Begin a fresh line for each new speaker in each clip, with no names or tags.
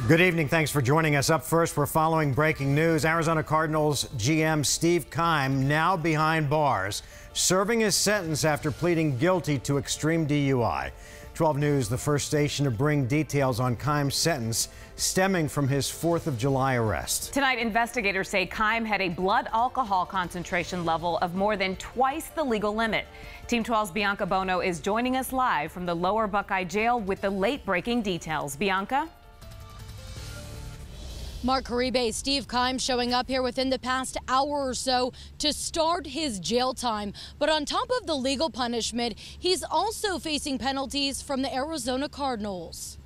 Good evening. Thanks for joining us. Up first, we're following breaking news. Arizona Cardinals GM Steve Keim now behind bars, serving his sentence after pleading guilty to extreme DUI. 12 News, the first station to bring details on Keim's sentence stemming from his 4th of July arrest.
Tonight, investigators say Keim had a blood alcohol concentration level of more than twice the legal limit. Team 12's Bianca Bono is joining us live from the Lower Buckeye Jail with the late-breaking details. Bianca?
Mark Caribe, Steve Keim showing up here within the past hour or so to start his jail time. But on top of the legal punishment, he's also facing penalties from the Arizona Cardinals.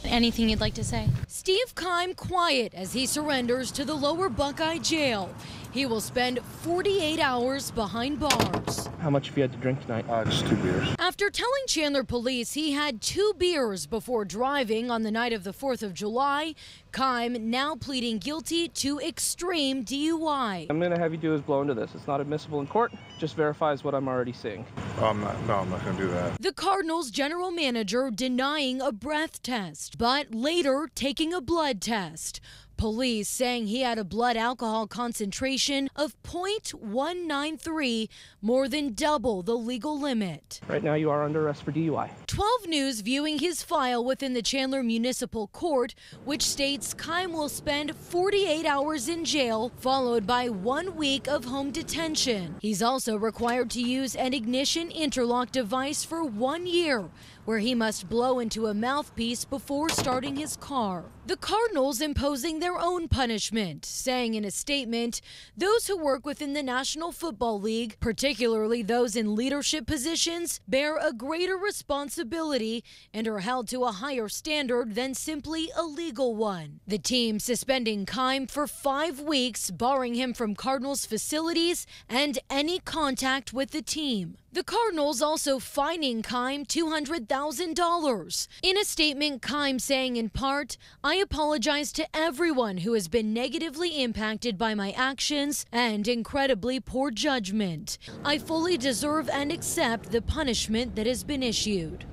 Anything you'd like to say? Steve Keim quiet as he surrenders to the Lower Buckeye Jail. He will spend 48 hours behind bars.
How much have you had to drink tonight?
Just 2 beers.
After telling Chandler police he had 2 beers before driving on the night of the 4th of July, Keim now pleading guilty to extreme DUI.
I'm going to have you do is blow into this. It's not admissible in court. Just verifies what I'm already seeing.
I'm not going to do that.
The Cardinals general manager denying a breath test, but later taking a blood test. Police saying he had a blood alcohol concentration of 0.193, more than double the legal limit.
Right now you are under arrest for DUI.
12 News viewing his file within the Chandler Municipal Court, which states Keim will spend 48 hours in jail, followed by 1 week of home detention. He's also required to use an ignition interlock device for 1 year, where he must blow into a mouthpiece before starting his car. The Cardinals imposing their own punishment, saying in a statement, those who work within the National Football League, particularly those in leadership positions, bear a greater responsibility and are held to a higher standard than simply a legal one. The team suspending Keim for 5 weeks, barring him from Cardinals facilities and any contact with the team. The Cardinals also fining Keim $200,000. In a statement, Keim saying in part, I apologize to everyone who has been negatively impacted by my actions and incredibly poor judgment. I fully deserve and accept the punishment that has been issued.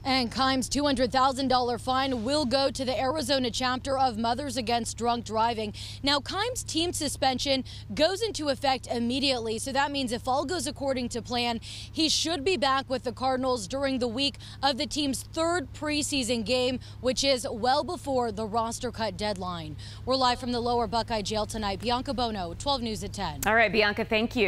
And Keim's $200,000 fine will go to the Arizona chapter of Mothers Against Drunk Driving. Now, Keim's team suspension goes into effect immediately, so that means if all goes according to plan, he should be back with the Cardinals during the week of the team's 3rd preseason game, which is well before the roster cut deadline. We're live from the Lower Buckeye Jail tonight. Bianca Bono, 12 News at 10.
All right, Bianca, thank you.